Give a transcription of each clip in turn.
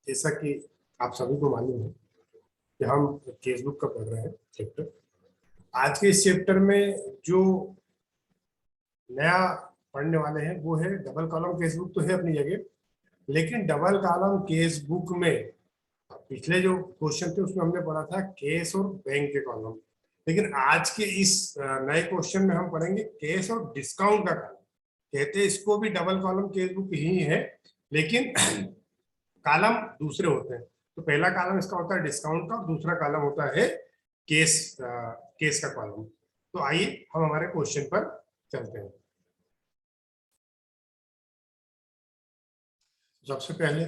जैसा कि आप सभी को मालूम है कि हम केस बुक का पढ़ रहे हैं चैप्टर। आज के इस चैप्टर में जो नया पढ़ने वाले हैं वो है डबल कॉलम केस बुक। तो है अपनी जगह, लेकिन डबल कॉलम केस बुक में पिछले जो क्वेश्चन थे उसमें हमने पढ़ा था केस और बैंक के कॉलम, लेकिन आज के इस नए क्वेश्चन में हम पढ़ेंगे केस और डिस्काउंट का कॉलम। कहते हैं इसको भी डबल कॉलम केस बुक ही है, लेकिन कॉलम दूसरे होते हैं। तो पहला कॉलम इसका होता है डिस्काउंट का और दूसरा कॉलम होता है केस का कॉलम। तो आइए हम हमारे क्वेश्चन पर चलते हैं। सबसे पहले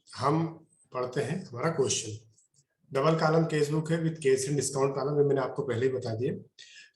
हम पढ़ते हैं हमारा question. Double column cash book है with cash and discount column, में मैंने आपको पहले ही बता दिया।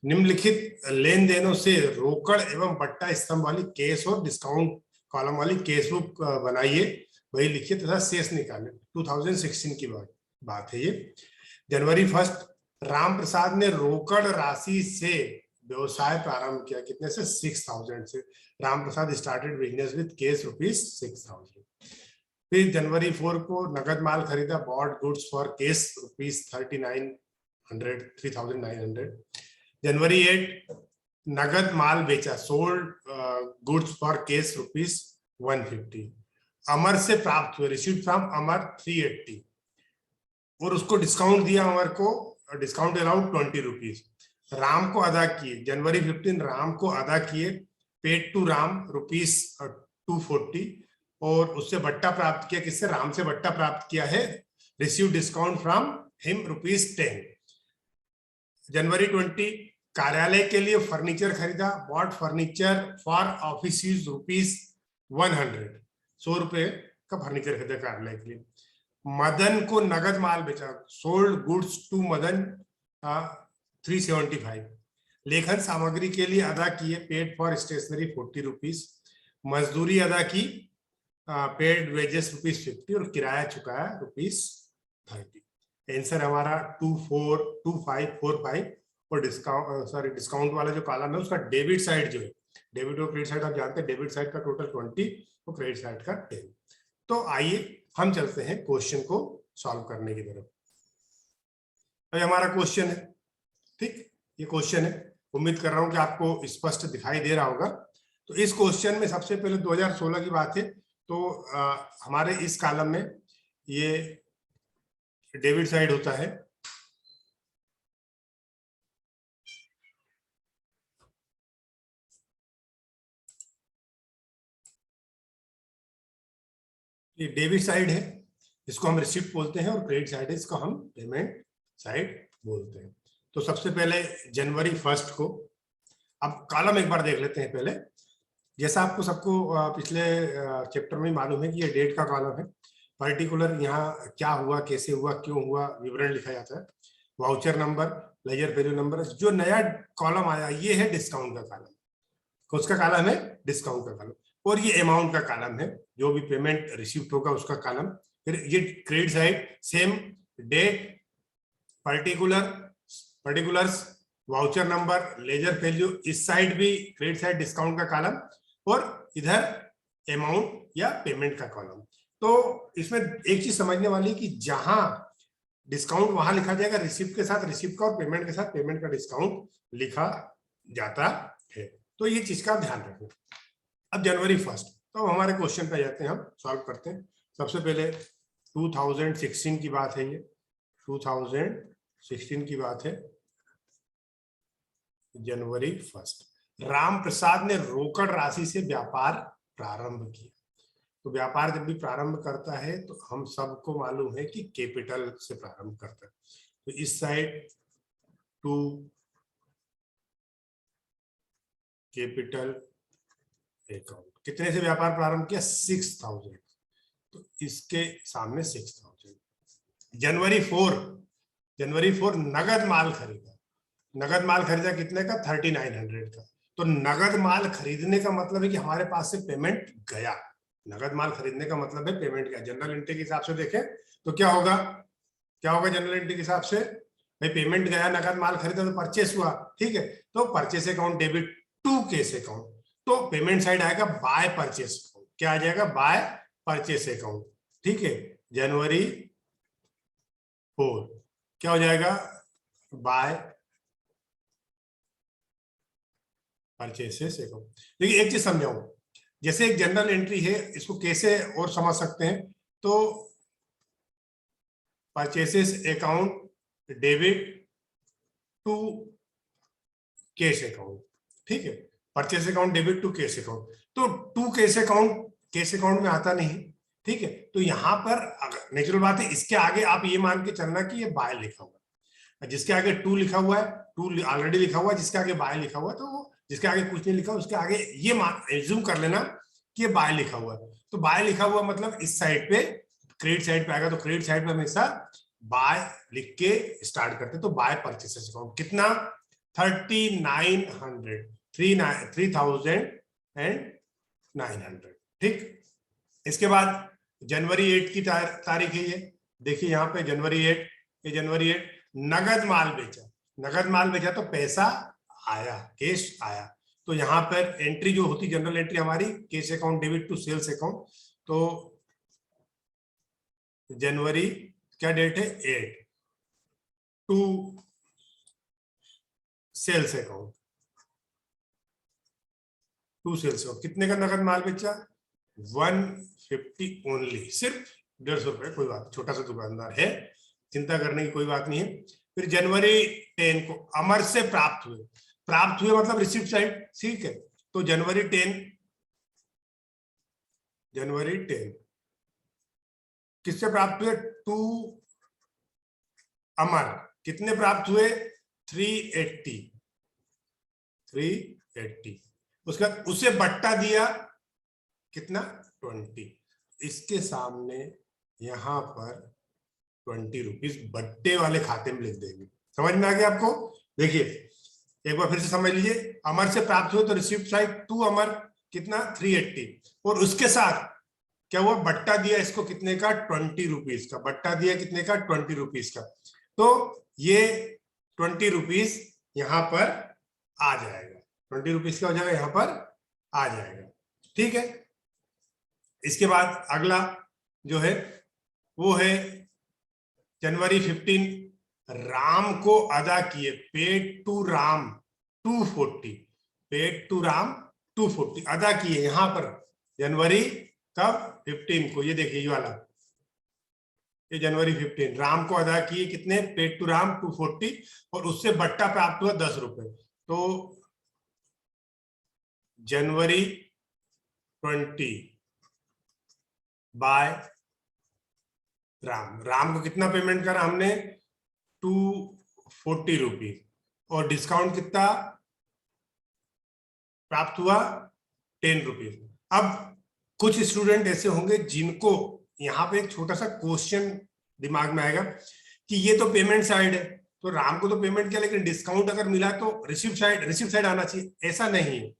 निम्नलिखित लेन देनों से रोकड़ एवं बट्टा स्तंभ वाली केस और डिस्काउंट कॉलम वाली केस बुक बनाइए, वही लिखिए तथा शेष निकालें। 2016 की बात है ये। जनवरी 1 राम प्रसाद ने रोकड़ राशि से व्यवसाय प्रारंभ किया। कितने से? 6000 से। Ram Prasad started business with cash ₹6000। फिर जनवरी 4 को नगद माल खरीदा, बॉट गुड्स फॉर कैश ₹3900। जनवरी 8 नगद माल बेचा, सोल्ड गुड्स फॉर कैश ₹150। अमर से प्राप्त हुए, रिसीव्ड फ्रॉम अमर 380, और उसको डिस्काउंट दिया अमर को, डिस्काउंट अराउंड ₹20। राम को अदा किए, जनवरी 15 राम को अदा किए, पेड टू राम ₹240, और उससे बट्टा प्राप्त किया। किससे? राम से बट्टा प्राप्त किया है, रिसीव डिस्काउंट फ्रॉम हिम ₹10। जनवरी 20 कार्यालय के लिए फर्नीचर खरीदा, बॉट फर्नीचर फॉर ऑफिस ₹100, ₹100 का फर्नीचर खरीदा कार्यालय के लिए। मदन को नगद माल बेचा, सोल्ड गुड्स टू मदन 375। लेखन सामग्री के लिए अदा किए, पेड फॉर स्टेशनरी ₹40। मजदूरी अदा की, पेड वेजेस ₹50, और किराया चुकाया ₹30। आंसर हमारा 2545। और डिस्काउंट वाला जो कॉलम है उसका डेबिट साइड जो है, डेबिट और क्रेडिट साइड आप जानते हैं, डेबिट साइड का टोटल 20 और क्रेडिट साइड का 10। तो आइए हम चलते हैं क्वेश्चन को सॉल्व करने की तरफ। अभी हमारा क्वेश्चन है, ठीक, ये क्वेश्चन है। उम्मीद कर रहा हूं कि आपको स्पष्ट दिखाई दे रहा होगा। तो इस क्वेश्चन में सबसे पहले 2016 की बात है। तो हमारे इस कॉलम में ये डेबिट साइड होता है, ये डेबिट साइड है, इसको हम रिसिप्ट बोलते हैं, और क्रेडिट साइड है, इसको हम पेमेंट साइड बोलते हैं। तो सबसे पहले जनवरी 1 को, अब कॉलम एक बार देख लेते हैं पहले। जैसा आपको सबको पिछले चैप्टर में मालूम है कि ये डेट का कॉलम है। पर्टिकुलर यहाँ क्या हुआ, कैसे हुआ, क्यों हुआ, विवरण लिखा जाता है। Voucher number, ledger value number. जो नया कॉलम आया ये है डिस्काउंट का कॉलम। उसका कॉलम है डिस्काउंट का कॉलम, और ये अमाउंट का कॉलम है, जो भी पेमेंट रिसीव्ड होगा उसका कॉलम। फिर ये credit side, same date, particulars, voucher number, ledger value. इस साइड भी क्रेडिट साइड डिस्काउंट का कॉलम, और इधर अमाउंट या पेमेंट का कॉलम। तो इसमें एक चीज समझने वाली कि जहां डिस्काउंट वहां लिखा जाएगा रिसिप्ट के साथ रिसिप्ट का, और पेमेंट के साथ पेमेंट का डिस्काउंट लिखा जाता है। तो ये चीज का ध्यान रखना। अब जनवरी 1, तो हमारे क्वेश्चन पे जाते हैं, हम सॉल्व करते हैं। सबसे पहले 2016 की बात है, ये 2016 की बात है। जनवरी 1 राम प्रसाद ने रोकड़ राशि से व्यापार प्रारंभ किया। तो व्यापार जब भी प्रारंभ करता है तो हम सबको मालूम है कि कैपिटल से प्रारंभ करता है। तो इस साइड टू कैपिटल अकाउंट, कितने से व्यापार प्रारंभ किया? 6000। तो इसके सामने 6000। जनवरी 4 नगद माल खरीदा। नगद माल खरीदा कितने का? 3900 का। तो नगद माल खरीदने का मतलब है कि हमारे पास से पेमेंट गया। नगद माल खरीदने का मतलब है पेमेंट गया। जनरल एंट्री के हिसाब से देखें तो क्या होगा जनरल एंट्री के हिसाब से? भाई पेमेंट गया, नगद माल खरीदा, तो परचेस हुआ, ठीक है। तो purchase account debit to cash account. तो पेमेंट साइड आएगा बाय परचेस अकाउंट। क्या आ जाएगा? बाय परचेस अकाउंट, ठीक है। जनवरी 4 क्या हो जाएगा, बाय परचेसेस अकाउंट। देखिए एक चीज समझाऊं, जैसे एक जनरल एंट्री है, इसको कैसे और समझ सकते हैं, तो purchases account debit to cash account, ठीक है, purchase account debit to cash account, तो टू कैश अकाउंट में आता नहीं, ठीक है। तो यहां पर नेचुरल बात है, इसके आगे आप ये मान के चलना कि ये बाय लिखा हुआ है, जिसके आगे टू लिखा हुआ है, टू ऑलरेडी लिखा हुआ है, जिसके आगे बाय लिखा हुआ है, तो वो जिसके आगे कुछ नहीं लिखा उसके आगे ये एज्यूम कर लेना कि ये बाय लिखा हुआ है। तो बाय लिखा हुआ मतलब इस साइड पे क्रेडिट साइड पे आएगा, तो क्रेडिट साइड पे हमेशा बाय लिख के स्टार्ट करते, तो बाय परचेसेस अकाउंट कितना 3900 3900, ठीक। इसके बाद जनवरी 8 की तारीख है, ये देखिए यहाँ पे जनवरी 8, ये जनवरी 8 नगद माल बेचा, नगद माल बेचा तो पैसा आया, कैश आया, तो यहाँ पर एंट्री जो होती जनरल एंट्री हमारी cash account debit to sales account, तो जनवरी क्या डेट है 8 to sales account, to sales account कितने का नगद माल बेचा 150 ओनली, सिर्फ 150 रुपए, कोई बात, छोटा सा दुकानदार है, चिंता करने की कोई बात नहीं है। फिर जनवरी 10 को अमर से प्राप्त हुए मतलब रिसिप्ट साइड, ठीक है, तो जनवरी 10 किससे प्राप्त हुए, टू अमर, कितने प्राप्त हुए 380, उसका उसे बट्टा दिया कितना 20, इसके सामने यहां पर 20 रुपीज बट्टे वाले खाते में लिख देंगे। समझ में आ गया आपको? देखिए एक बार फिर से समझ लीजिए, अमर से प्राप्त हुए तो रिसिप्ट साइड टू अमर कितना 380, और उसके साथ क्या हुआ बट्टा दिया इसको कितने का 20 रुपीज का, बट्टा दिया कितने का 20 रुपीज का, तो ये 20 रुपीज यहां पर आ जाएगा, 20 रुपीज का हो जाएगा, यहां पर आ जाएगा, ठीक है। इसके बाद अगला जो है वो है जनवरी 15 राम को अदा किए, paid to Ram 240, paid to Ram 240 अदा किए यहां पर जनवरी कब 15 को, ये देखिए ये वाला, ये जनवरी 15 राम को अदा किए कितने, पेड टू राम 240, और उससे बट्टा प्राप्त हुआ 10 रुपए, तो जनवरी 20 बाय राम को कितना पेमेंट करा हमने 240 रुपीज, और डिस्काउंट कितना प्राप्त हुआ 10 रुपीज। अब कुछ स्टूडेंट ऐसे होंगे जिनको यहाँ पे एक छोटा सा क्वेश्चन दिमाग में आएगा कि ये तो पेमेंट साइड है, तो राम को तो पेमेंट किया लेकिन डिस्काउंट अगर मिला तो रिसिप्ट साइड आना चाहिए, ऐसा नहीं है।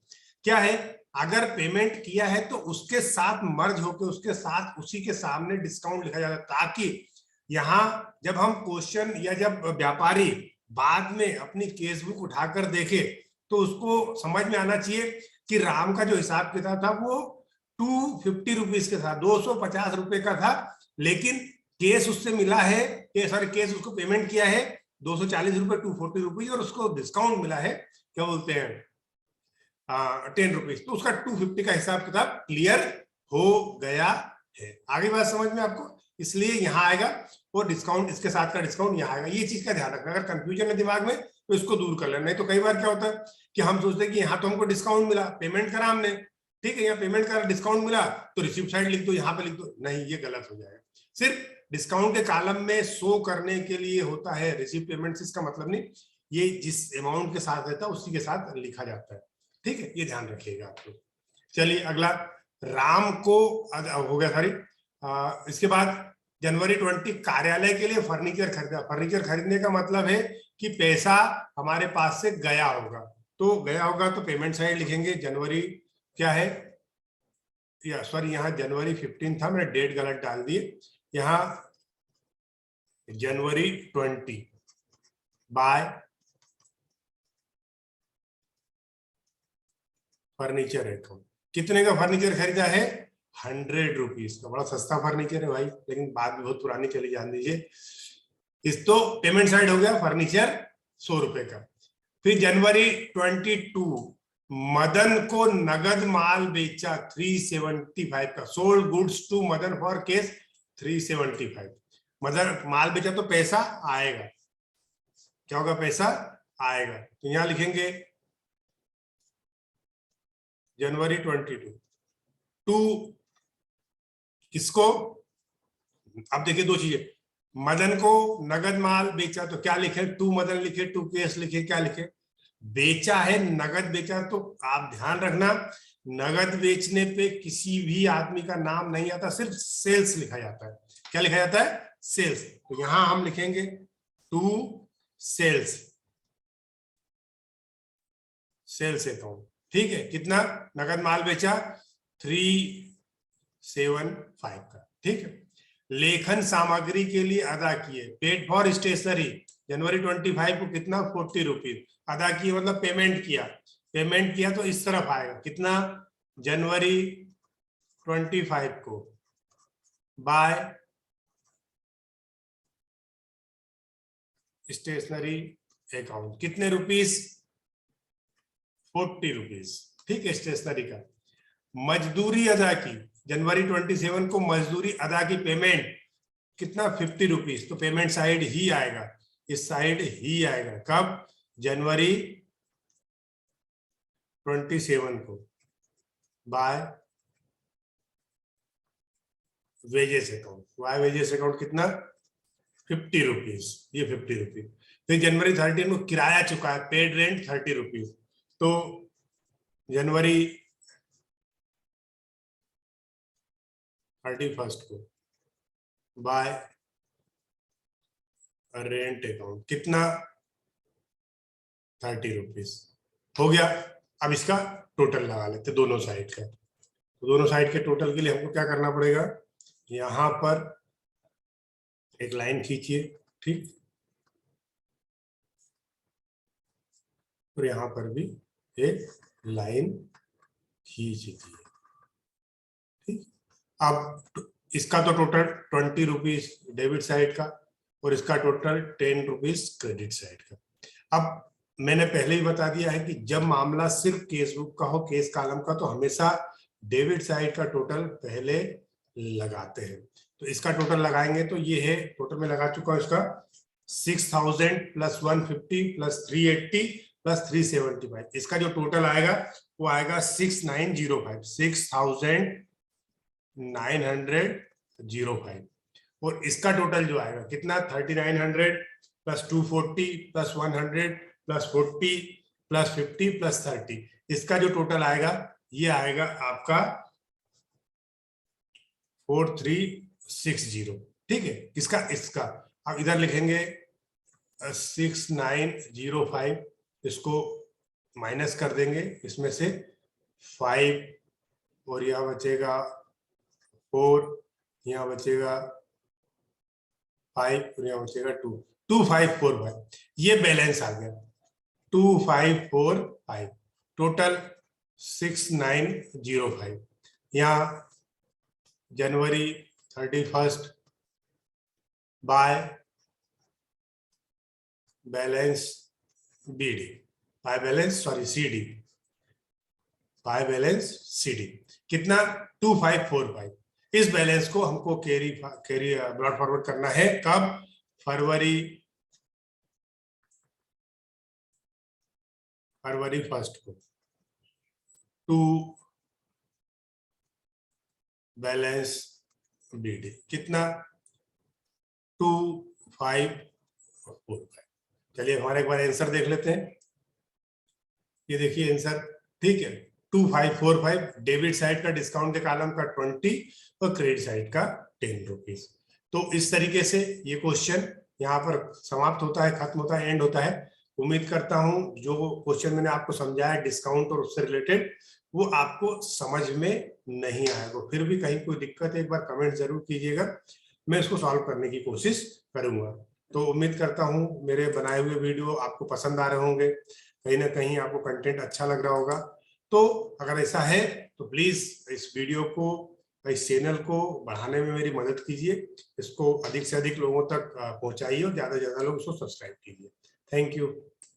क्या है, अगर पेमेंट किया है तो उसके साथ मर्ज होकर उसके साथ उसी के सामने डिस्काउंट लिखा जाता है, ताकि यहाँ जब हम क्वेश्चन या जब व्यापारी बाद में अपनी केस बुक उठाकर देखे तो उसको समझ में आना चाहिए कि राम का जो हिसाब किताब था वो 250 रुपीज के था, 250 रुपए का था, लेकिन केस उससे मिला है, केस उसको पेमेंट किया है 240 रुपए 240 रुपीज, और उसको डिस्काउंट मिला है क्या बोलते हैं 10 रुपीज, तो उसका 250 का हिसाब किताब क्लियर हो गया है। आगे बात समझ में आपको, इसलिए यहां आएगा और डिस्काउंट इसके साथ का डिस्काउंट यहां आएगा, ये चीज का ध्यान रखना। अगर कंफ्यूजन है दिमाग में तो इसको दूर कर लेना, नहीं तो कई बार क्या होता है कि हम सोचते हैं कि यहाँ तो हमको डिस्काउंट मिला, पेमेंट करा हमने, ठीक है, यहाँ पेमेंट करा डिस्काउंट मिला तो रिसिप्ट साइड लिख दो, यहाँ पे लिख दो, नहीं ये गलत हो जाएगा। सिर्फ डिस्काउंट के कॉलम में शो करने के लिए होता है रिसिप्ट पेमेंट, इसका मतलब नहीं, ये जिस अमाउंट के साथ रहता है उसी के साथ लिखा जाता है, ठीक है, ये ध्यान रखिएगा आप लोग। चलिए अगला, राम को हो गया सॉरी, इसके बाद जनवरी 20 कार्यालय के लिए फर्नीचर खरीदा। फर्नीचर खरीदने का मतलब है कि पैसा हमारे पास से गया होगा, तो गया होगा तो पेमेंट साइड लिखेंगे, जनवरी क्या है या सॉरी यहाँ जनवरी 15 था, मैंने डेट गलत डाल दिए, यहाँ जनवरी 20 बाय फर्नीचर अकाउंट, कितने का फर्नीचर खरीदा है 100 रुपीज का। बड़ा सस्ता फर्नीचर है भाई, लेकिन बात भी बहुत पुरानी चली, जान दीजिए। इस तो पेमेंट साइड हो गया, फर्नीचर 100 रुपए का। फिर जनवरी 22, मदन को नगद माल बेचा 375 का। Sold goods to Madan for cash 375। Madan माल बेचा तो पैसा आएगा, क्या होगा, पैसा आएगा। तो यहां लिखेंगे जनवरी 22 टू, किसको, अब देखिए दो चीजें, मदन को नगद माल बेचा तो क्या लिखे, टू मदन लिखे, टू केस लिखे, क्या लिखे, बेचा है, नगद बेचा। तो आप ध्यान रखना, नगद बेचने पे किसी भी आदमी का नाम नहीं आता, सिर्फ सेल्स लिखा जाता है। क्या लिखा जाता है, सेल्स। तो यहां हम लिखेंगे टू सेल्स, सेल्स अकाउंट, ठीक है। कितना नगद माल बेचा, 375 का, ठीक है। लेखन सामग्री के लिए अदा किए, पेड फॉर स्टेशनरी, जनवरी 25 को कितना, 40 रुपीज अदा किए, मतलब पेमेंट किया। पेमेंट किया तो इस तरफ आएगा, कितना, जनवरी 25 को बाय स्टेशनरी अकाउंट, कितने रुपीस, 40 रुपीज, ठीक है, स्टेशनरी का। मजदूरी अदा की, जनवरी 27 को मजदूरी अदा की, पेमेंट कितना, 50 रुपीज। तो पेमेंट साइड ही आएगा, इस साइड ही आएगा। कब, जनवरी 27 को by wages account, by wages account कितना, 50 रुपीज, ये 50 रुपीज। फिर जनवरी 13 को किराया चुका है, पेड रेंट 30 रुपीज। तो जनवरी 31 को बाय रेंट अकाउंट, कितना, 30 रुपीज, हो गया। अब इसका टोटल लगा लेते दोनों साइड का। तो दोनों साइड के टोटल के लिए हमको क्या करना पड़ेगा, यहां पर एक लाइन खींचिए, ठीक, और यहां पर भी एक लाइन खींच दिए, ठीक। अब इसका तो टोटल 20 रुपीज डेबिट साइड का, और इसका टोटल 10 रुपीज क्रेडिट साइड का। अब मैंने पहले ही बता दिया है कि जब मामला सिर्फ केस बुक का हो, केस कॉलम का, तो हमेशा डेबिट साइड का टोटल पहले लगाते हैं। तो इसका टोटल लगाएंगे तो ये है, टोटल में लगा चुका हूं इसका 6000 प्लस 150 प्लस 380 प्लस 375। इसका जो टोटल आएगा वो आएगा 6905, 6905। और इसका टोटल जो आएगा कितना, 3900 plus 240 plus 100 plus 40 plus 50 plus 30। इसका जो टोटल आएगा ये आएगा आपका 4360, ठीक है। इसका अब इधर लिखेंगे 6905, इसको माइनस कर देंगे, इसमें से 5, और यहां बचेगा 4, यहां बचेगा 5, और यहां बचेगा 2, 2545। ये बैलेंस आ गया 2545, टोटल 6905। यहां जनवरी 31 by balance BD, by balance sorry CD, by balance CD कितना, 2545। इस बैलेंस को हमको कैरी ब्रॉड फॉरवर्ड करना है, कब, फरवरी 1 को, टू बैलेंस बीडी, कितना, 2545। चलिए हमारे एक बार आंसर देख लेते हैं। ये देखिए आंसर, ठीक है, 2545 डेबिट साइड का, डिस्काउंट के कॉलम का 20 और क्रेडिट साइड का 10 रुपीज। तो इस तरीके से ये क्वेश्चन यहाँ पर समाप्त होता है, खत्म होता है, एंड होता है। उम्मीद करता हूं जो क्वेश्चन मैंने आपको समझाया डिस्काउंट और उससे रिलेटेड, वो आपको समझ में नहीं आएगा। फिर भी कहीं कोई दिक्कत है एक बार कमेंट जरूर कीजिएगा, मैं इसको सॉल्व करने की कोशिश करूंगा। तो उम्मीद करता हूं मेरे बनाए हुए वीडियो आपको पसंद आ रहे होंगे, कहीं ना कहीं आपको कंटेंट अच्छा लग रहा होगा। तो अगर ऐसा है तो प्लीज इस वीडियो को इस चैनल को बढ़ाने में मेरी मदद कीजिए, इसको अधिक से अधिक लोगों तक पहुंचाइए और ज्यादा से ज्यादा लोग इसको सब्सक्राइब कीजिए। Thank you.